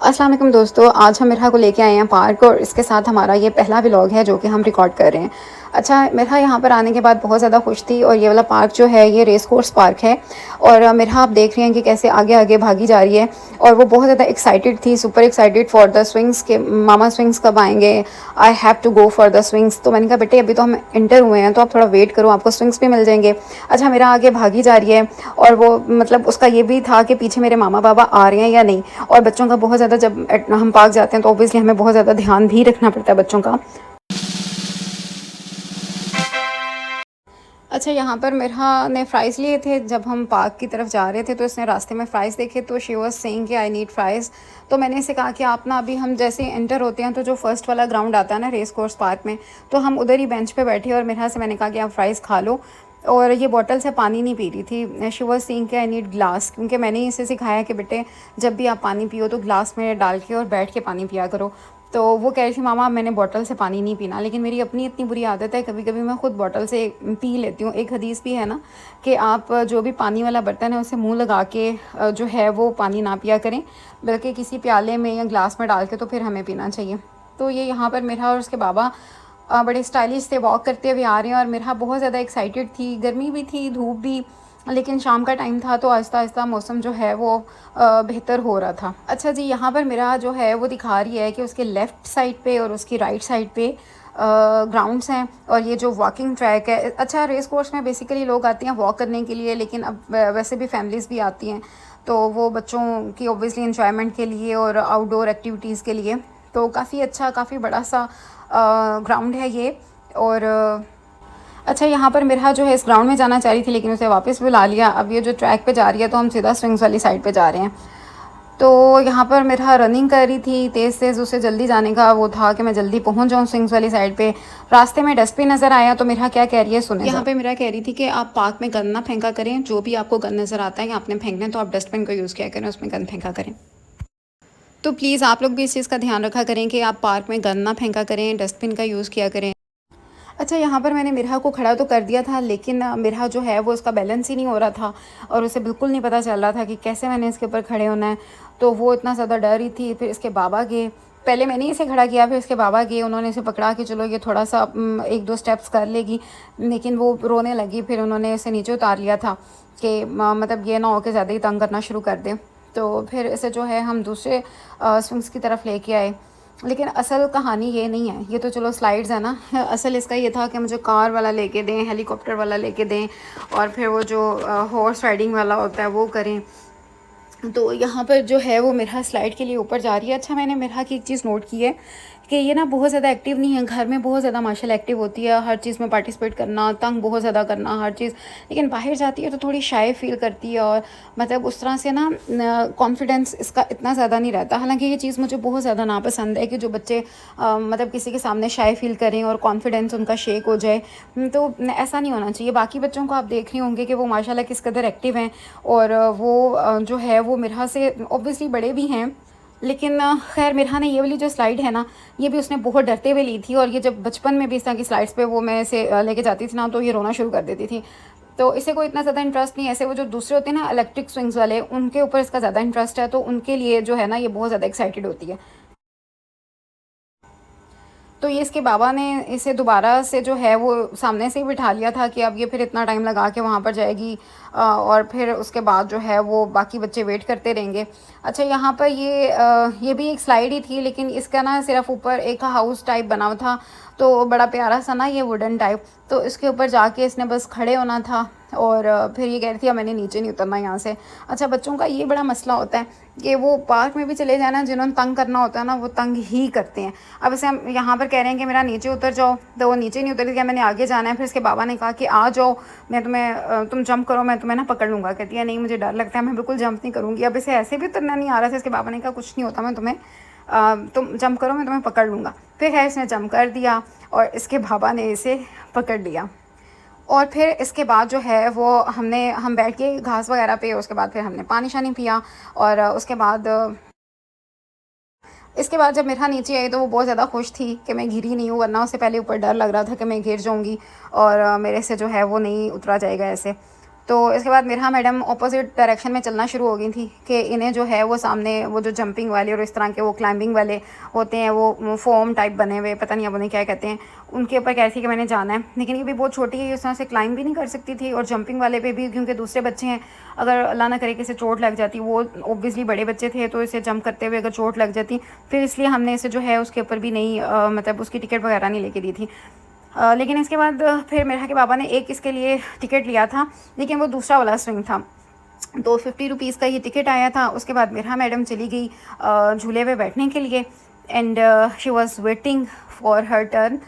अस्सलाम वालेकुम दोस्तों, आज हम मिरहा को लेके आए हैं पार्क और इसके साथ हमारा ये पहला व्लॉग है जो कि हम रिकॉर्ड कर रहे हैं। अच्छा, मिरहा यहाँ पर आने के बाद बहुत ज़्यादा खुश थी और ये वाला पार्क जो है ये रेस कोर्स पार्क है। और मिरहा आप देख रहे हैं कि कैसे आगे आगे भागी जा रही है और वो बहुत ज़्यादा एक्साइटेड थी, super excited for the swings के मामा स्विंग्स कब आएंगे, I have to go for the swings. तो मैंने कहा बेटे अभी तो हम इंटर हुए हैं तो आप थोड़ा वेट करो, आपको स्विंग्स भी मिल जाएंगे। अच्छा, मेरा आगे भागी जा रही है और वो मतलब उसका ये भी था कि पीछे मेरे मामा बाबा आ रहे हैं या नहीं। और बच्चों का बहुत ज़्यादा, जब हम पार्क जाते हैं तो ऑब्वियसली हमें बहुत ज़्यादा ध्यान भी रखना पड़ता है बच्चों का। अच्छा, यहाँ पर मिरहा ने फ़्राइज़ लिए थे। जब हम पार्क की तरफ जा रहे थे तो इसने रास्ते में फ़्राइज़ देखे तो शी वाज़ सेइंग कि आई नीड फ़्राइज़। तो मैंने इसे कहा कि आप ना, अभी हम जैसे एंटर होते हैं तो जो फर्स्ट वाला ग्राउंड आता है ना रेस कोर्स पार्क में, तो हम उधर ही बेंच पे बैठे और मिरहा से मैंने कहा कि आप फ़्राइज़ खा लो। और ये बॉटल से पानी नहीं पी रही थी। शी वाज़ सेइंग कि आई नीड ग्लास, क्योंकि मैंने इसे सिखाया कि बेटे जब भी आप पानी पियो तो ग्लास में डाल के और बैठ के पानी पिया करो। तो वो कह रही थी मामा मैंने बॉटल से पानी नहीं पीना, लेकिन मेरी अपनी इतनी बुरी आदत है, कभी कभी मैं ख़ुद बॉटल से पी लेती हूँ। एक हदीस भी है ना कि आप जो भी पानी वाला बर्तन है उसे मुंह लगा के जो है वो पानी ना पिया करें, बल्कि किसी प्याले में या ग्लास में डाल के तो फिर हमें पीना चाहिए। तो ये यहाँ पर मिरहा और उसके बाबा बड़े स्टाइलिश से वॉक करते हुए आ रहे हैं और मिरहा बहुत ज़्यादा एक्साइटेड थी। गर्मी भी थी, धूप भी, लेकिन शाम का टाइम था तो आहिस्ता आहिस्ता मौसम जो है वो बेहतर हो रहा था। अच्छा जी, यहाँ पर मेरा जो है वो दिखा रही है कि उसके लेफ़्ट साइड पे और उसकी राइट साइड पे ग्राउंड्स हैं और ये जो वॉकिंग ट्रैक है। अच्छा, रेस कोर्स में बेसिकली लोग आते हैं वॉक करने के लिए, लेकिन अब वैसे भी फैमिलीज़ भी आती हैं तो वो बच्चों की ऑब्वियसली इंजॉयमेंट के लिए और आउटडोर एक्टिविटीज़ के लिए। तो काफ़ी अच्छा, काफ़ी बड़ा सा ग्राउंड है ये। और अच्छा, यहाँ पर मिरहा जो है इस ग्राउंड में जाना चाह रही थी लेकिन उसे वापस बुला लिया। अब ये जो ट्रैक पे जा रही है तो हम सीधा स्विंग्स वाली साइड पे जा रहे हैं। तो यहाँ पर मिरहा रनिंग कर रही थी तेज़ तेज़, उसे जल्दी जाने का वो था कि मैं जल्दी पहुँच जाऊँ स्विंग्स वाली साइड पे। रास्ते में डस्टबिन नज़र आया तो मिरहा क्या कह रही है सुने। यहाँ पे मिरहा कह रही थी कि आप पार्क में गंद ना फेंका करें, जो भी आपको गंद नज़र आता है या आपने फेंकना है तो आप डस्टबिन को यूज़ किया करें, उसमें गंद फेंका करें। तो प्लीज़ आप लोग भी इस चीज़ का ध्यान रखा करें कि आप पार्क में गंद ना फेंका करें, डस्टबिन का यूज़ किया करें। अच्छा, यहाँ पर मैंने मिरहा को खड़ा तो कर दिया था, लेकिन मिरहा जो है वो उसका बैलेंस ही नहीं हो रहा था और उसे बिल्कुल नहीं पता चल रहा था कि कैसे मैंने इसके ऊपर खड़े होना है। तो वो इतना ज़्यादा डर रही थी। फिर इसके बाबा गए, पहले मैंने इसे खड़ा किया, फिर इसके बाबा गए, उन्होंने इसे पकड़ा कि चलो ये थोड़ा सा एक दो स्टेप्स कर लेगी, लेकिन वो रोने लगी। फिर उन्होंने इसे नीचे उतार लिया था कि मतलब ये ना हो कि ज़्यादा ही तंग करना शुरू कर दे। तो फिर इसे जो है हम दूसरे स्विंग्स की तरफ लेके आए। लेकिन असल कहानी ये नहीं है, ये तो चलो स्लाइड्स है ना। असल इसका ये था कि मुझे कार वाला लेके दें, हेलीकॉप्टर वाला लेके दें और फिर वो जो हॉर्स राइडिंग वाला होता है वो करें। तो यहाँ पर जो है वो मिरहा स्लाइड के लिए ऊपर जा रही है। अच्छा, मैंने मिरहा की एक चीज़ नोट की है कि ये ना बहुत ज़्यादा एक्टिव नहीं है। घर में बहुत ज़्यादा माशाल्लाह एक्टिव होती है, हर चीज़ में पार्टिसिपेट करना, तंग बहुत ज़्यादा करना हर चीज़, लेकिन बाहर जाती है तो थोड़ी शाय फील करती है और मतलब उस तरह से ना कॉन्फिडेंस इसका इतना ज़्यादा नहीं रहता। हालांकि ये चीज़ मुझे बहुत ज़्यादा नापसंद है कि जो बच्चे मतलब किसी के सामने शाय फील करें और कॉन्फिडेंस उनका शेक हो जाए। तो ऐसा नहीं होना चाहिए। बाकी बच्चों को आप देख रहे होंगे कि वो माशाल्लाह किस कदर एक्टिव हैं और वो जो है वो मिरहा से ऑब्वियसली बड़े भी हैं। लेकिन खैर मिरहा ने ये वाली जो स्लाइड है ना, ये भी उसने बहुत डरते हुए ली थी और ये जब बचपन में भी इस तरह की स्लाइड्स पे वो मैं इसे लेके जाती थी ना तो ये रोना शुरू कर देती थी। तो इसे कोई इतना ज़्यादा इंटरेस्ट नहीं है। ऐसे वो जो दूसरे होते हैं ना इलेक्ट्रिक स्विंग्स वाले, उनके ऊपर इसका ज़्यादा इंटरेस्ट है, तो उनके लिए जो है ना ये बहुत ज़्यादा एक्साइटेड होती है। तो ये इसके बाबा ने इसे दोबारा से जो है वो सामने से ही बिठा लिया था कि अब ये फिर इतना टाइम लगा के वहाँ पर जाएगी और फिर उसके बाद जो है वो बाकी बच्चे वेट करते रहेंगे। अच्छा, यहाँ पर ये भी एक स्लाइड ही थी, लेकिन इसका ना सिर्फ ऊपर एक हाउस टाइप बना हुआ था, तो बड़ा प्यारा सा ना ये वुडन टाइप। तो इसके ऊपर जाके इसने बस खड़े होना था और फिर ये कह रही थी अब मैंने नीचे नहीं उतरना यहाँ से। अच्छा, बच्चों का ये बड़ा मसला होता है कि वो पार्क में भी चले जाना, जिन्होंने तंग करना होता है ना वो तंग ही करते हैं। अब इसे हम यहाँ पर कह रहे हैं कि मेरा नीचे उतर जाओ, तो वो नीचे नहीं उतर गया, मैंने आगे जाना है। फिर इसके बाबा ने कहा कि आ जाओ, मैं तुम्हें तुम जंप करो, मैं तुम्हें ना पकड़ लूँगा। कहती है नहीं मुझे डर लगता है, मैं बिल्कुल जंप नहीं करूँगी। अब इसे ऐसे भी उतरना नहीं आ रहा था। इसके बाबा ने कहा कुछ नहीं होता, मैं तुम्हें तुम जंप करो, मैं तुम्हें पकड़ लूँगा। फिर है इसने जंप कर दिया और इसके बाबा ने इसे पकड़ लिया। और फिर इसके बाद जो है वो हम बैठ के घास वगैरह पे, उसके बाद फिर हमने पानी शानी पिया और उसके बाद इसके बाद जब मिरहा नीचे आई तो वो बहुत ज़्यादा खुश थी कि मैं गिरी नहीं हूँ, वरना उससे पहले ऊपर डर लग रहा था कि मैं गिर जाऊँगी और मेरे से जो है वो नहीं उतरा जाएगा ऐसे। तो इसके बाद मिरहा मैडम अपोजिट डायरेक्शन में चलना शुरू हो गई थी कि इन्हें जो है वो सामने वो जो जंपिंग वाले और इस तरह के वो क्लाइंबिंग वाले होते हैं, वो फोम टाइप बने हुए, पता नहीं अब उन्हें क्या कहते हैं, उनके ऊपर कह रही थी कि मैंने जाना है। लेकिन ये भी बहुत छोटी है, इस तरह से क्लाइंब भी नहीं कर सकती थी, और जंपिंग वाले पे भी क्योंकि दूसरे बच्चे हैं, अगर अल्लाह ना करे कि इसे चोट लग जाती, वो ओब्वियसली बड़े बच्चे थे तो इसे जंप करते हुए अगर चोट लग जाती, फिर इसलिए हमने इसे जो है उसके ऊपर भी नहीं मतलब उसकी टिकट वगैरह नहीं लेके दी थी। लेकिन इसके बाद फिर मिरहा के पापा ने एक इसके लिए टिकट लिया था, लेकिन वो दूसरा वाला स्विंग था, तो 50 रुपीज़ का ये टिकट आया था। उसके बाद मिरहा मैडम चली गई झूले पे बैठने के लिए, and she was waiting for her turn.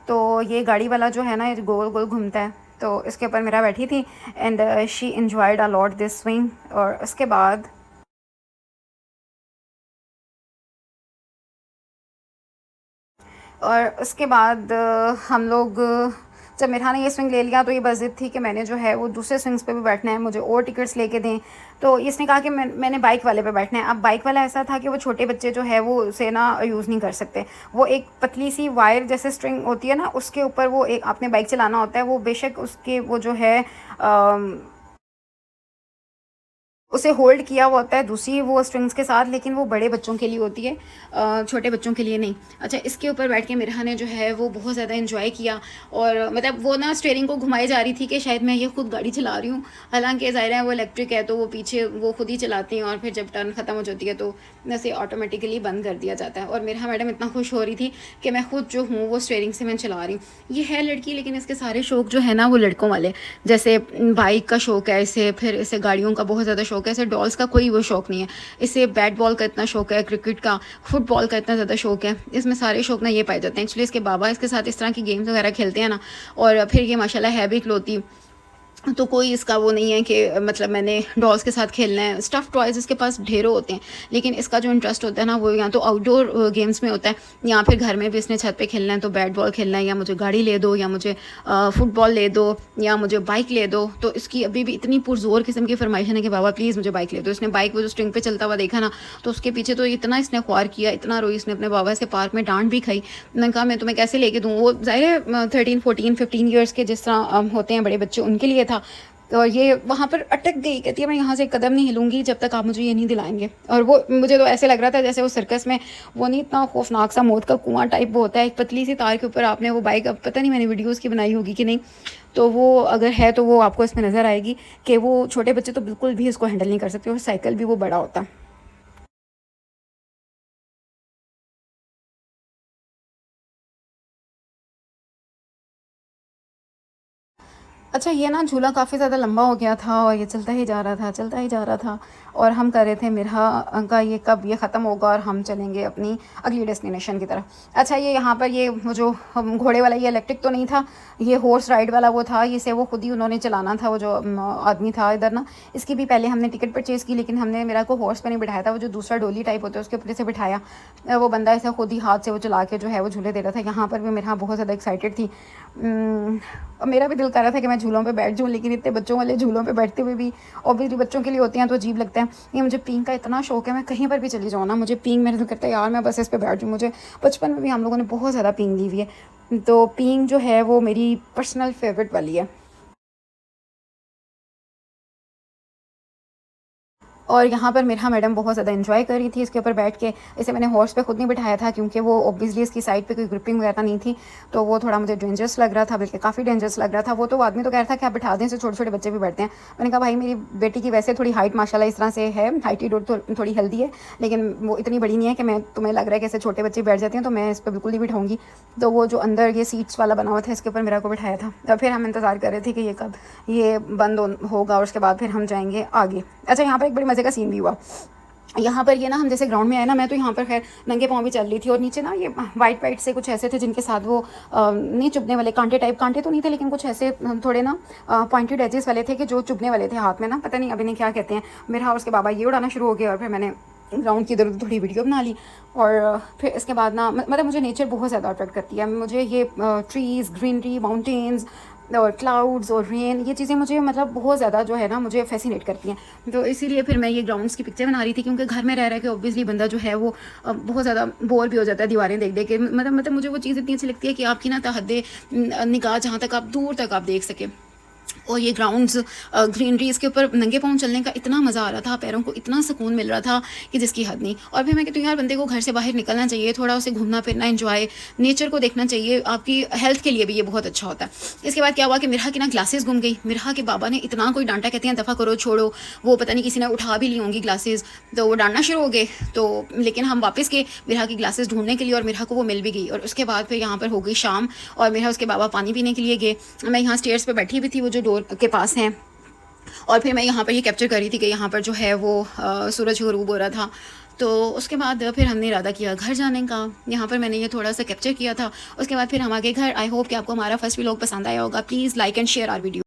तो ये गाड़ी वाला जो है ना, ये गोल गोल घूमता है, तो इसके ऊपर मिरहा बैठी थी, and she enjoyed a lot this swing. और उसके बाद हम लोग जब मिरहा ने ये स्विंग ले लिया तो ये बस ज़िद थी कि मैंने जो है वो दूसरे स्विंग्स पे भी बैठना है, मुझे और टिकट्स लेके दें। तो इसने कहा कि मैंने बाइक वाले पे बैठना है। अब बाइक वाला ऐसा था कि वो छोटे बच्चे जो है वो उसे ना यूज़ नहीं कर सकते, वो एक पतली सी वायर जैसे स्ट्रिंग होती है ना, उसके ऊपर वो एक आपने बाइक चलाना होता है, वो बेशक उसके वो जो है उसे होल्ड किया हुआ होता है दूसरी वो स्ट्रिंग्स के साथ, लेकिन वो बड़े बच्चों के लिए होती है, छोटे बच्चों के लिए नहीं। अच्छा, इसके ऊपर बैठ के मिरहा ने जो है वो बहुत ज़्यादा इन्जॉय किया, और मतलब वो ना स्टीयरिंग को घुमाई जा रही थी कि शायद मैं ये खुद गाड़ी चला रही हूँ, हालांकि ज़ाहिर है वो इलेक्ट्रिक है तो वो पीछे वो खुद ही चलाती हैं, और फिर जब टर्न ख़त्म हो जाती है तो इसे ऑटोमेटिकली बंद कर दिया जाता है। और मिरहा मैडम इतना खुश हो रही थी कि मैं खुद जो हूँ वो स्टीयरिंग से मैं चला रही हूँ। ये है लड़की, लेकिन इसके सारे शौक जो है ना वो लड़कों वाले, जैसे बाइक का शौक है इसे, फिर इसे गाड़ियों का बहुत ज़्यादा शौक है, इसे डॉल्स का कोई वो शौक नहीं है, इसे बैट बॉल का इतना शौक है, क्रिकेट का, फुटबॉल का इतना ज़्यादा शौक है, इसमें सारे शौक ना ये पाए जाते हैं। एक्चुअली इसके बाबा इसके साथ इस तरह की गेम्स वगैरह खेलते हैं ना, और फिर ये माशाल्लाह है भी इकलौती, तो कोई इसका वो नहीं है कि मतलब मैंने डॉल्स के साथ खेलना है। स्टफ़ टॉयज़ इसके पास ढेरों होते हैं, लेकिन इसका जो इंटरेस्ट होता है ना वो या तो आउटडोर गेम्स में होता है, या फिर घर में भी इसने छत पे खेलना है तो बैट बॉल खेलना है, या मुझे गाड़ी ले दो, या मुझे फुटबॉल ले दो, या मुझे बाइक ले दो। तो इसकी अभी भी इतनी पुरजोर किस्म की फरमाइश है कि बाबा प्लीज़ मुझे बाइक ले दो। इसने बाइक वो जो स्ट्रिंग पे चलता हुआ देखा ना, तो उसके पीछे तो इतना इसने ख्वार किया, इतना रोई इसने अपने बाबा से, पार्क में डांट भी खाई। मैंने कहा मैं तुम्हें कैसे लेके दूँ, वो ज़ाहिर है 13 14 15 ईयर्स के जिस तरह होते हैं बड़े बच्चे, उनके लिए था। और ये वहाँ पर अटक गई, कहती है मैं यहाँ से कदम नहीं हिलूंगी जब तक आप मुझे ये नहीं दिलाएंगे। और वो मुझे तो ऐसे लग रहा था जैसे वो सर्कस में वो नहीं इतना खौफनाक सा मौत का कुआं टाइप वो होता है, एक पतली सी तार के ऊपर आपने वो बाइक, अब पता नहीं मैंने वीडियोज़ की बनाई होगी कि नहीं, तो वो अगर है तो वो आपको इसमें नज़र आएगी कि वो छोटे बच्चे तो बिल्कुल भी इसको हैंडल नहीं कर सकते, और साइकिल भी वो बड़ा होता है। अच्छा, ये ना झूला काफ़ी ज़्यादा लंबा हो गया था, और ये चलता ही जा रहा था, चलता ही जा रहा था, और हम कर रहे थे मिरहा का ये कब ये ख़त्म होगा और हम चलेंगे अपनी अगली डेस्टिनेशन की तरफ। अच्छा, ये यहाँ पर ये वो जो हम घोड़े वाला, ये इलेक्ट्रिक तो नहीं था, ये हॉर्स राइड वाला वो था, इसे वो खुद ही उन्होंने चलाना था, वो जो आदमी था इधर ना, इसकी भी पहले हमने टिकट परचेज़ की, लेकिन हमने मेरा को हॉर्स पर नहीं बिठाया था, वो जो दूसरा डोली टाइप होता है उसके ऊपर से बिठाया। वो बंदा ऐसे खुद ही हाथ से वो चला के जो है वो झूले दे रहा था। यहाँ पर भी मेरा बहुत ज़्यादा एक्साइटेड थी, और मेरा भी दिल कर रहा था कि मैं झूलों पे बैठ जाऊँ, लेकिन इतने बच्चों वाले झूलों पे बैठते हुए भी ऑब्वियसली बच्चों के लिए होते हैं तो अजीब लगता है। ये मुझे पींग का इतना शौक है, मैं कहीं पर भी चली जाऊँ ना, मुझे पींग, मेरा दिल करता है यार मैं बस इस पे बैठ जाऊँ। मुझे बचपन में भी हम लोगों ने बहुत ज़्यादा पींग ली हुई है, तो पींग जो है वो मेरी पर्सनल फेवरेट वाली है। और यहाँ पर मिरहा मैडम बहुत ज़्यादा एंजॉय कर रही थी इसके ऊपर बैठ के। इसे मैंने हॉर्स पे खुद नहीं बिठाया था क्योंकि वो ऑब्वियसली इसकी साइड पे कोई ग्रिपिंग वगैरह नहीं थी, तो वो थोड़ा मुझे डेंजरस लग रहा था, बल्कि काफ़ी डेंजरस लग रहा था। वो तो आदमी तो कह रहा था कि आप बिठा दें, इसे छोटे छोटे बच्चे भी बैठते हैं। मैंने कहा भाई मेरी बेटी की वैसे थोड़ी हाइट माशाल्लाह इस तरह से है, हाइटी थोड़ी हेल्दी है, लेकिन वो इतनी बड़ी नहीं है कि मैं तुम्हें लग रहा है कि ऐसे छोटे बच्चे बैठ जाते हैं, तो मैं इस पर बिल्कुल नहीं बिठाऊंगी। तो वो जो अंदर ये सीट्स वाला बना हुआ था इसके ऊपर मेरा को बिठाया था। तो फिर हम इंतज़ार कर रहे थे कि ये कब ये बंद होगा और उसके बाद फिर हम जाएंगे आगे। अच्छा, यहाँ पर एक बड़ी मज़े का सीन भी हुआ। यहाँ पर ये ना हम जैसे ग्राउंड में आए ना, मैं तो यहाँ पर खैर नंगे पाँव भी चल रही थी, और नीचे ना ये वाइट वाइट से कुछ ऐसे थे जिनके साथ वो नहीं चुभने वाले कांटे टाइप, कांटे तो नहीं थे लेकिन कुछ ऐसे थोड़े ना पॉइंटेड एजेस वाले थे कि जो चुभने वाले थे हाथ में ना, पता नहीं अभी नहीं क्या कहते हैं। मेरा और उसके बाबा ये उड़ाना शुरू हो गया, और फिर मैंने ग्राउंड की इधर थोड़ी वीडियो बना ली। और फिर इसके बाद ना मतलब मुझे नेचर बहुत ज़्यादा अट्रैक्ट करती है। मुझे ये ट्रीज़, ग्रीनरी, माउंटेन्स और क्लाउड्स और रेन, ये चीज़ें मुझे मतलब बहुत ज़्यादा जो है ना मुझे फैसिनेट करती हैं। तो इसीलिए फिर मैं ये ग्राउंड्स की पिक्चर बना रही थी, क्योंकि घर में रह रहा है कि ऑब्वियसली बंदा जो है वो बहुत ज़्यादा बोर भी हो जाता है दीवारें देख देख के। मतलब मुझे वो चीज़ इतनी अच्छी लगती है कि आपकी ना तहद्दे निगाह जहाँ तक आप दूर तक आप देख सकें। और ये ग्राउंड्स ग्रीनरीज़ के ऊपर नंगे पाँव चलने का इतना मज़ा आ रहा था, पैरों को इतना सुकून मिल रहा था कि जिसकी हद नहीं। और फिर मैं कहती हूँ यार बंदे को घर से बाहर निकलना चाहिए, थोड़ा उसे घूमना फिरना, एंजॉय नेचर को देखना चाहिए, आपकी हेल्थ के लिए भी ये बहुत अच्छा होता है। इसके बाद क्या हुआ कि मिरहा की ना ग्लासेस गुम गई। मिरहा के बाबा ने इतना कोई डांटा, कहते हैं दफ़ा करो छोड़ो, वो पता नहीं किसी ने उठा भी ली होंगी ग्लासेस, तो वो डांटना शुरू हो गए। तो लेकिन हम वापस गए मिरहा की ग्लासेस ढूंढने के लिए और मिरहा को वो मिल भी गई। और उसके बाद फिर यहाँ पर हो गई शाम और मिरहा उसके बाबा पानी पीने के लिए गए। मैं यहाँ स्टेयर्स पर बैठी हुई थी, वो जो डोर के पास हैं, और फिर मैं यहाँ पर ये कैप्चर कर रही थी कि यहाँ पर जो है वो सूरज गरूब हो रहा था। तो उसके बाद फिर हमने इरादा किया घर जाने का। यहाँ पर मैंने ये थोड़ा सा कैप्चर किया था। उसके बाद फिर हम आगे घर। आई होप कि आपको हमारा फर्स्ट व्लॉग पसंद आया होगा। Please like and share our video.